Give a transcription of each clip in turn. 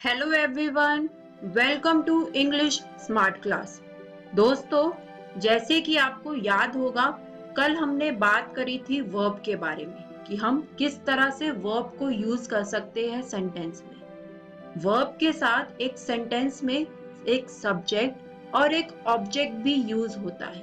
Hello everyone, welcome to English smart class. दोस्तों, जैसे कि आपको याद होगा, कल हमने बात करी थी वर्ब के बारे में कि हम किस तरह से वर्ब को यूज कर सकते हैं सेंटेंस में। वर्ब के साथ एक सेंटेंस में एक सब्जेक्ट और एक ऑब्जेक्ट भी यूज होता है।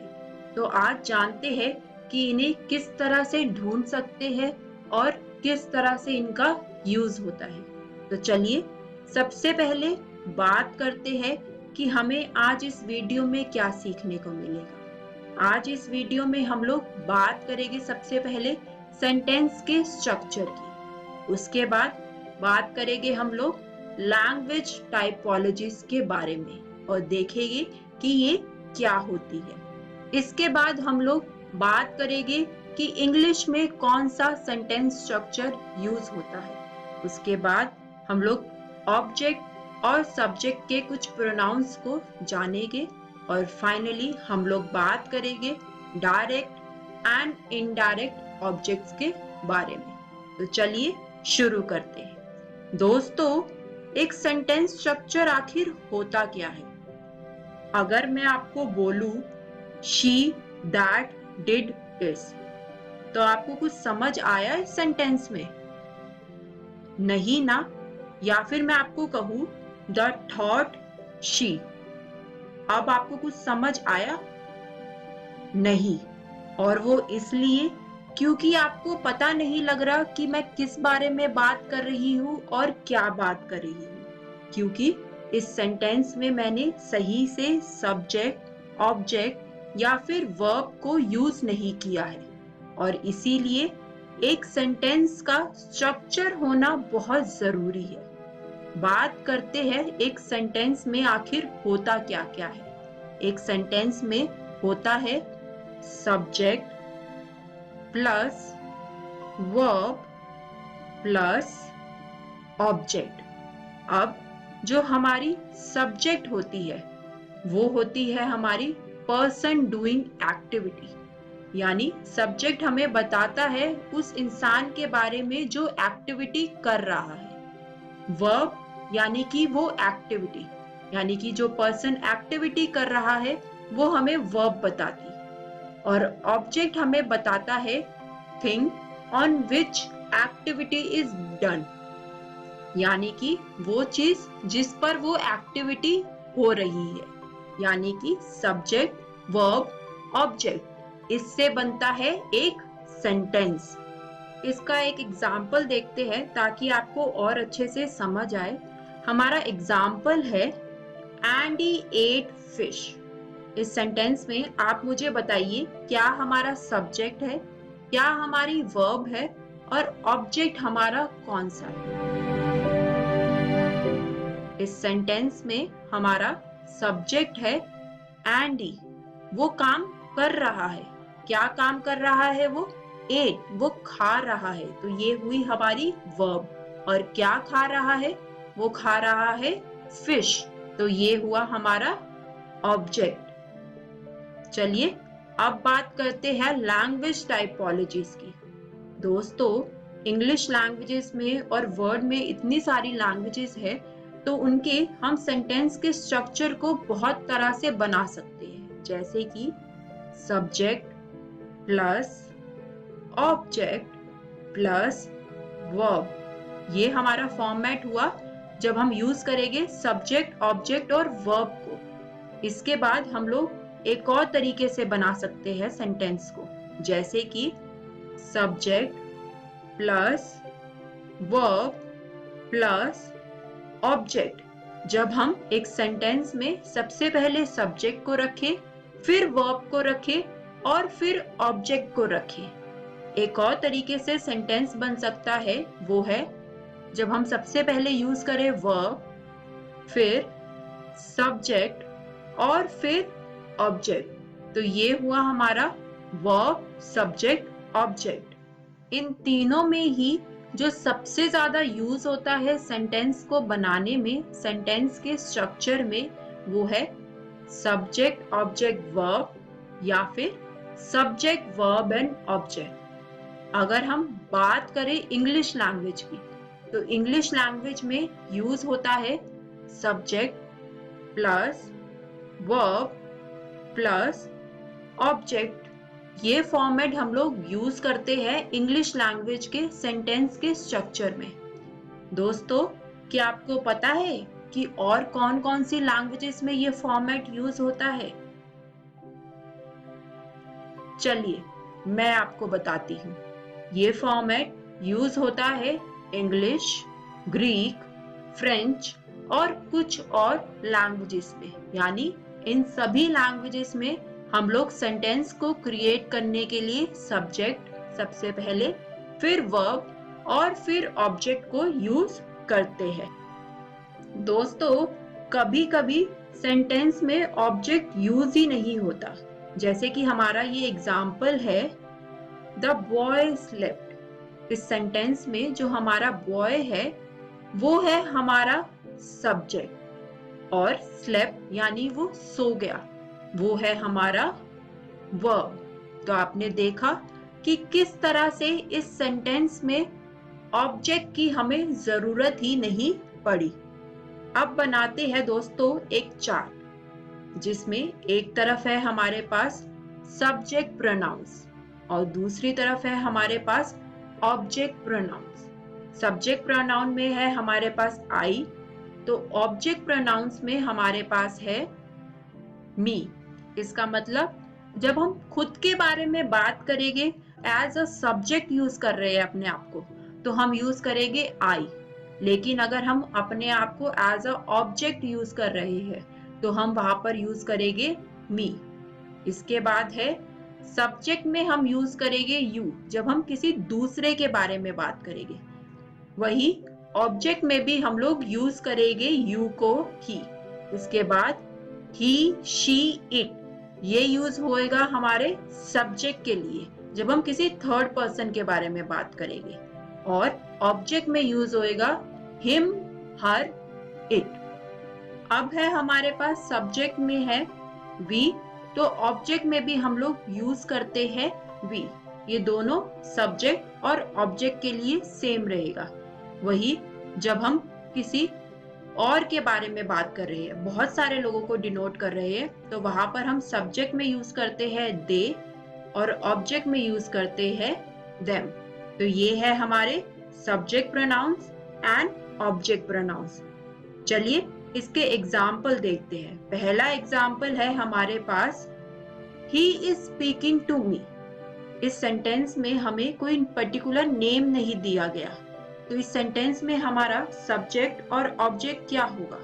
तो आज जानते हैं कि इन्हें किस तरह से ढूंढ सकते हैं और किस तरह से इनका यूज होता है। तो चलिए सबसे पहले बात करते हैं कि हमें आज इस वीडियो में क्या सीखने को मिलेगा। आज इस वीडियो में हम लोग बात करेंगे सबसे पहले सेंटेंस के स्ट्रक्चर की। उसके बाद बात करेंगे हम लोग लैंग्वेज टाइपोलॉजीज के बारे में और देखेंगे कि ये क्या होती है। इसके बाद हम लोग बात करेंगे कि इंग्लिश में कौन सा सेंटेंस स्ट्रक्चर यूज होता है। उसके बाद हम लोग ऑब्जेक्ट और सब्जेक्ट के कुछ प्रोनाउंस को जानेंगे और फाइनली हम लोग बात करेंगे डायरेक्ट एंड इनडायरेक्ट ऑब्जेक्ट्स के बारे में। तो चलिए शुरू करते हैं। दोस्तों, एक सेंटेंस स्ट्रक्चर आखिर होता क्या है? अगर मैं आपको बोलूं शी दैट डिड दिस, तो आपको कुछ समझ आया इस सेंटेंस में? नहीं ना? या फिर मैं आपको कहूं द थॉट शी, अब आपको कुछ समझ आया? नहीं। और वो इसलिए क्योंकि आपको पता नहीं लग रहा कि मैं किस बारे में बात कर रही हूँ और क्या बात कर रही हूँ, क्योंकि इस सेंटेंस में मैंने सही से सब्जेक्ट, ऑब्जेक्ट या फिर वर्ब को यूज नहीं किया है। और इसीलिए एक सेंटेंस का स्ट्रक्चर होना बहुत जरूरी है। बात करते हैं एक सेंटेंस में आखिर होता क्या क्या है। एक सेंटेंस में होता है subject plus verb plus object. अब जो हमारी सब्जेक्ट होती है वो होती है हमारी पर्सन डूइंग एक्टिविटी, यानी सब्जेक्ट हमें बताता है उस इंसान के बारे में जो एक्टिविटी कर रहा है। वर्ब यानी कि वो एक्टिविटी, यानी कि जो पर्सन एक्टिविटी कर रहा है वो हमें वर्ब बताती है। और ऑब्जेक्ट हमें बताता है thing on which activity is done, यानी कि वो चीज जिस पर वो एक्टिविटी हो रही है। यानी कि सब्जेक्ट वर्ब ऑब्जेक्ट, इससे बनता है एक सेंटेंस। इसका एक एग्जाम्पल देखते हैं ताकि आपको और अच्छे से समझ आए। हमारा एग्जाम्पल है एंडी एट फिश। इस सेंटेंस में आप मुझे बताइए क्या हमारा सब्जेक्ट है, क्या हमारी वर्ब है और ऑब्जेक्ट हमारा कौन सा है। इस सेंटेंस में हमारा सब्जेक्ट है एंडी, वो काम कर रहा है। क्या काम कर रहा है वो? एट, वो खा रहा है। तो ये हुई हमारी वर्ब। और क्या खा रहा है? वो खा रहा है फिश। तो ये हुआ हमारा ऑब्जेक्ट। चलिए अब बात करते हैं लैंग्वेज टाइपोलॉजीज की। दोस्तों, इंग्लिश लैंग्वेजेस में और वर्ड में इतनी सारी लैंग्वेजेस है, तो उनके हम सेंटेंस के स्ट्रक्चर को बहुत तरह से बना सकते हैं। जैसे कि subject plus object plus verb, ये हमारा फॉर्मेट हुआ जब हम यूज करेंगे सब्जेक्ट, ऑब्जेक्ट और वर्ब को। इसके बाद हम लोग एक और तरीके से बना सकते हैं सेंटेंस को, जैसे कि subject plus verb plus object. जब हम एक सेंटेंस में सबसे पहले सब्जेक्ट को रखें, फिर वर्ब को रखें और फिर ऑब्जेक्ट को रखें। एक और तरीके से सेंटेंस बन सकता है, वो है जब हम सबसे पहले यूज करें वर्ब, फिर सब्जेक्ट और फिर ऑब्जेक्ट। तो ये हुआ हमारा वर्ब सब्जेक्ट ऑब्जेक्ट। इन तीनों में ही जो सबसे ज्यादा यूज होता है सेंटेंस को बनाने में, सेंटेंस के स्ट्रक्चर में, वो है सब्जेक्ट ऑब्जेक्ट वर्ब या फिर सब्जेक्ट वर्ब एंड ऑब्जेक्ट। अगर हम बात करें इंग्लिश लैंग्वेज की, तो इंग्लिश लैंग्वेज में यूज होता है subject plus verb plus object. ये फॉर्मेट हम लोग यूज करते हैं इंग्लिश लैंग्वेज के सेंटेंस के स्ट्रक्चर में। दोस्तों, क्या आपको पता है कि और कौन कौन सी लैंग्वेजेस में ये फॉर्मेट यूज होता है? चलिए मैं आपको बताती हूँ। ये फॉर्मेट यूज होता है इंग्लिश, ग्रीक, फ्रेंच और कुछ और लैंग्वेजेस में। यानी इन सभी लैंग्वेजेस में हम लोग सेंटेंस को क्रिएट करने के लिए सब्जेक्ट सबसे पहले, फिर वर्ब और फिर ऑब्जेक्ट को यूज करते हैं। दोस्तों, कभी कभी सेंटेंस में ऑब्जेक्ट यूज ही नहीं होता। जैसे कि हमारा ये एग्जाम्पल है, द बॉय स्लेप्ट। इस सेंटेंस में जो हमारा बॉय है वो है हमारा सब्जेक्ट और स्लेप्ट यानी वो सो गया, वो है हमारा वर्ब। तो आपने देखा कि किस तरह से इस सेंटेंस में ऑब्जेक्ट की हमें जरूरत ही नहीं पड़ी। अब बनाते हैं दोस्तों एक चार्ट, जिसमें एक तरफ है हमारे पास सब्जेक्ट प्रोनाउंस और दूसरी तरफ है हमारे पास ऑब्जेक्ट प्रोनाउंस। सब्जेक्ट प्रोनाउन में है हमारे पास आई, तो ऑब्जेक्ट प्रोनाउंस में हमारे पास है मी। इसका मतलब जब हम खुद के बारे में बात करेंगे, एज अ सब्जेक्ट यूज कर रहे हैं अपने आप को, तो हम यूज करेंगे आई। लेकिन अगर हम अपने आप को एज अ ऑब्जेक्ट यूज कर रहे हैं तो हम वहां पर यूज करेंगे मी। इसके बाद है सब्जेक्ट में हम यूज करेंगे यू जब हम किसी दूसरे के बारे में बात करेंगे। वही ऑब्जेक्ट में भी हम लोग यूज करेंगे यू को ही। इसके बाद ही, शी, इट, ये यूज होएगा हमारे सब्जेक्ट के लिए जब हम किसी थर्ड पर्सन के बारे में बात करेंगे। और ऑब्जेक्ट में यूज होएगा हिम, हर, इट। अब है हमारे पास सब्जेक्ट में है वी, तो ऑब्जेक्ट में भी हम लोग यूज करते हैं वी। ये दोनों सब्जेक्ट और ऑब्जेक्ट के लिए सेम रहेगा। वही जब हम किसी और के बारे में बात कर रहे हैं, बहुत सारे लोगों को डिनोट कर रहे हैं, तो वहां पर हम सब्जेक्ट में यूज करते हैं दे और ऑब्जेक्ट में यूज करते हैं देम। तो ये है हमारे subject pronouns and object pronouns. चलिए इसके एग्जाम्पल देखते हैं। पहला एग्जाम्पल है हमारे पास, he is speaking to me. इस सेंटेंस में हमें कोई पर्टिकुलर नेम नहीं दिया गया, तो इस सेंटेंस में हमारा सब्जेक्ट और ऑब्जेक्ट क्या होगा?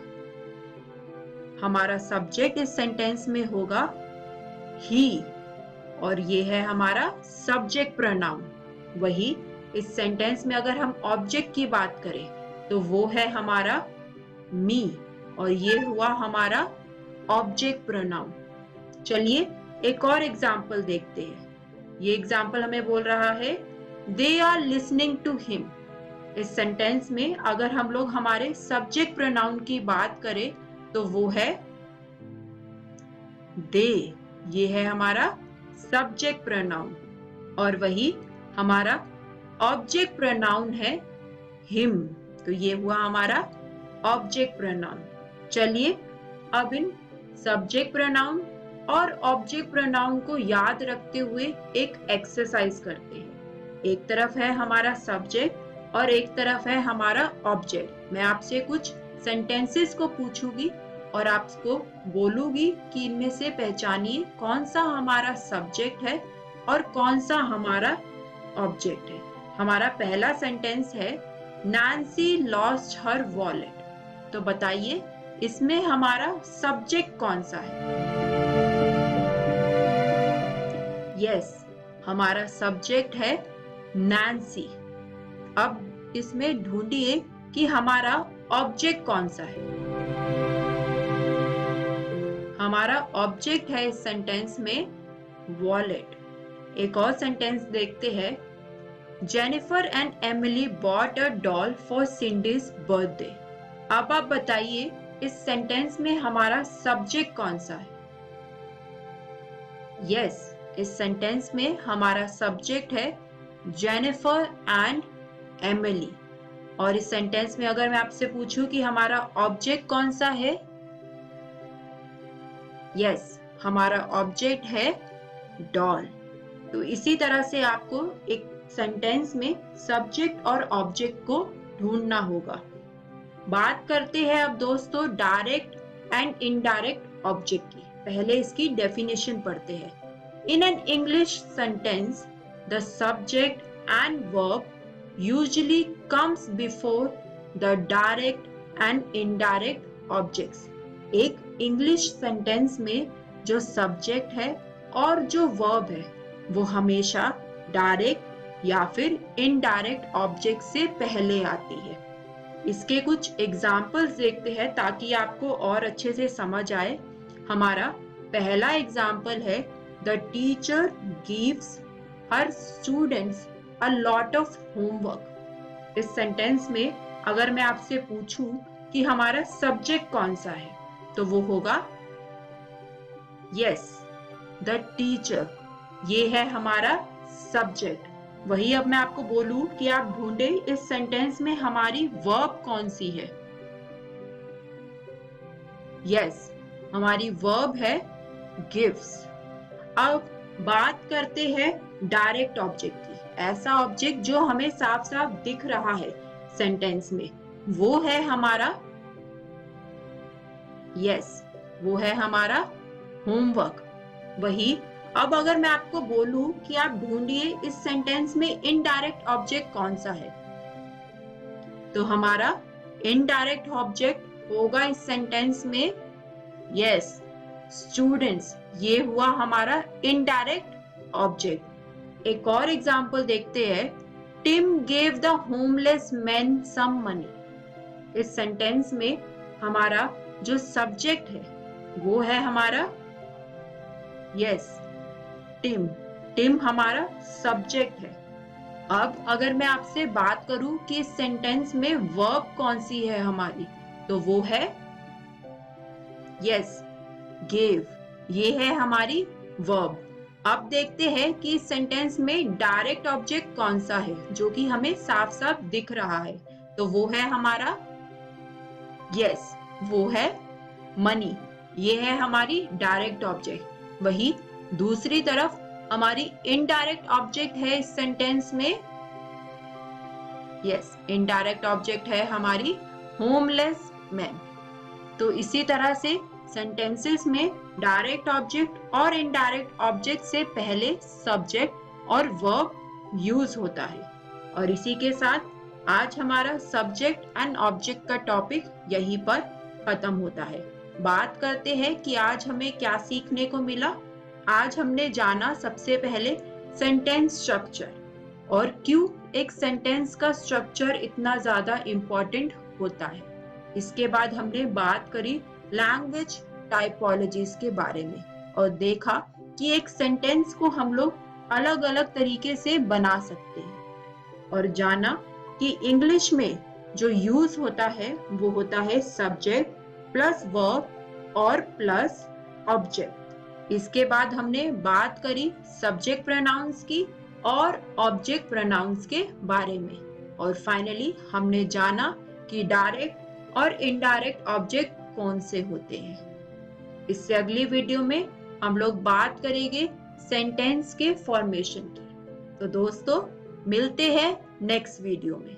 हमारा सब्जेक्ट इस सेंटेंस में होगा ही और ये है हमारा सब्जेक्ट प्रोनाउन। वही इस सेंटेंस में अगर हम ऑब्जेक्ट की बात करें तो वो है हमारा मी और ये हुआ हमारा ऑब्जेक्ट प्रोनाउन। चलिए एक और एग्जाम्पल देखते हैं। ये एग्जाम्पल हमें बोल रहा है, they are listening to him. इस सेंटेंस में अगर हम लोग हमारे सब्जेक्ट प्रोनाउन की बात करें तो वो है दे, ये है हमारा सब्जेक्ट प्रोनाउन। और वही हमारा ऑब्जेक्ट प्रोनाउन है हिम, तो ये हुआ हमारा ऑब्जेक्ट प्रोनाउन। चलिए अब इन सब्जेक्ट प्रोनाउन और ऑब्जेक्ट प्रोनाउन को याद रखते हुए एक एक्सरसाइज करते हैं। एक तरफ है हमारा सब्जेक्ट और एक तरफ है हमारा ऑब्जेक्ट। मैं आपसे कुछ सेंटेंसेस को पूछूंगी और आपको बोलूंगी कि इनमें से पहचानिए कौन सा हमारा सब्जेक्ट है और कौन सा हमारा ऑब्जेक्ट है। हमारा पहला सेंटेंस है, नैन्सी लॉस्ट हर वॉलेट। तो बताइए इसमें हमारा सब्जेक्ट कौन सा है? यस, हमारा सब्जेक्ट है नैन्सी। अब इसमें ढूंढिए कि हमारा ऑब्जेक्ट कौन सा है। हमारा ऑब्जेक्ट है इस सेंटेंस में वॉलेट। एक और सेंटेंस देखते हैं, Jennifer and Emily bought a doll for Cindy's birthday. अब आप बताइए इस सेंटेंस में हमारा सब्जेक्ट कौन सा है? यस, इस सेंटेंस में हमारा सब्जेक्ट है जेनिफर एंड एमिली। और इस सेंटेंस में अगर मैं आपसे पूछूं कि हमारा ऑब्जेक्ट कौन सा है, यस, हमारा ऑब्जेक्ट है डॉल। तो इसी तरह से आपको एक सेंटेंस में सब्जेक्ट और ऑब्जेक्ट को ढूंढना होगा। बात करते हैं अब दोस्तों डायरेक्ट एंड इनडायरेक्ट ऑब्जेक्ट की। पहले इसकी डेफिनेशन पढ़ते हैं। In an English sentence the subject and verb usually comes before the direct and indirect objects. एक इंग्लिश सेंटेंस में जो सब्जेक्ट है और जो वर्ब है वो हमेशा डायरेक्ट या फिर इनडायरेक्ट ऑब्जेक्ट से पहले आती है। इसके कुछ एग्जाम्पल्स देखते हैं ताकि आपको और अच्छे से समझ आए। हमारा पहला एग्जाम्पल है the teacher gives her students a lot of homework. इस सेंटेंस में अगर मैं आपसे पूछूं कि हमारा सब्जेक्ट कौन सा है तो वो होगा यस, द टीचर। ये है हमारा सब्जेक्ट। वही अब मैं आपको बोलूं कि आप ढूंढे इस सेंटेंस में हमारी वर्ब कौन सी है। यस, हमारी वर्ब है गिव्स। अब बात करते हैं डायरेक्ट ऑब्जेक्ट की। ऐसा ऑब्जेक्ट जो हमें साफ साफ दिख रहा है सेंटेंस में, वो है हमारा यस, वो है हमारा होमवर्क। वही अब अगर मैं आपको बोलूं कि आप ढूंढिए इस सेंटेंस में इनडायरेक्ट ऑब्जेक्ट कौन सा है, तो हमारा इनडायरेक्ट ऑब्जेक्ट होगा इस सेंटेंस में यस, स्टूडेंट्स। ये हुआ हमारा इनडायरेक्ट ऑब्जेक्ट। एक और एग्जांपल देखते हैं। Tim gave the homeless man some money. इस सेंटेंस में हमारा जो सब्जेक्ट है वो है हमारा यस, टिम। टिम हमारा सब्जेक्ट है। अब अगर मैं आपसे बात करूं कि इस सेंटेंस में वर्ब कौन सी है हमारी, तो वो है यस, गेव। ये है हमारी वर्ब। अब देखते हैं कि इस सेंटेंस में डायरेक्ट ऑब्जेक्ट कौन सा है जो कि हमें साफ साफ दिख रहा है, तो वो है हमारा यस, वो है मनी। ये है हमारी डायरेक्ट ऑब्जेक्ट। वही दूसरी तरफ हमारी इनडायरेक्ट ऑब्जेक्ट है इस सेंटेंस में यस, इनडायरेक्ट ऑब्जेक्ट है हमारी होमलेस मैन। तो इसी तरह से सेंटेंसेस में डायरेक्ट ऑब्जेक्ट और इनडायरेक्ट ऑब्जेक्ट से पहले सब्जेक्ट और वर्ब यूज होता है। और इसी के साथ आज हमारा सब्जेक्ट एंड ऑब्जेक्ट का टॉपिक यहीं पर खत्म होता है। बात करते हैं कि आज हमें क्या सीखने को मिला। आज हमने जाना सबसे पहले सेंटेंस स्ट्रक्चर और क्यों एक सेंटेंस का स्ट्रक्चर इतना ज्यादा इम्पोर्टेंट होता है। इसके बाद हमने बात करी लैंग्वेज टाइपोलॉजीज के बारे में और देखा कि एक सेंटेंस को हम लोग अलग अलग तरीके से बना सकते हैं और जाना कि इंग्लिश में जो यूज होता है वो होता है सब्जेक्ट प्लस वर्ब और प्लस ऑब्जेक्ट। इसके बाद हमने बात करी सब्जेक्ट प्रोनाउंस की और ऑब्जेक्ट प्रोनाउंस के बारे में और फाइनली हमने जाना कि डायरेक्ट और इनडायरेक्ट ऑब्जेक्ट कौन से होते हैं। इससे अगली वीडियो में हम लोग बात करेंगे सेंटेंस के फॉर्मेशन की। तो दोस्तों मिलते हैं नेक्स्ट वीडियो में।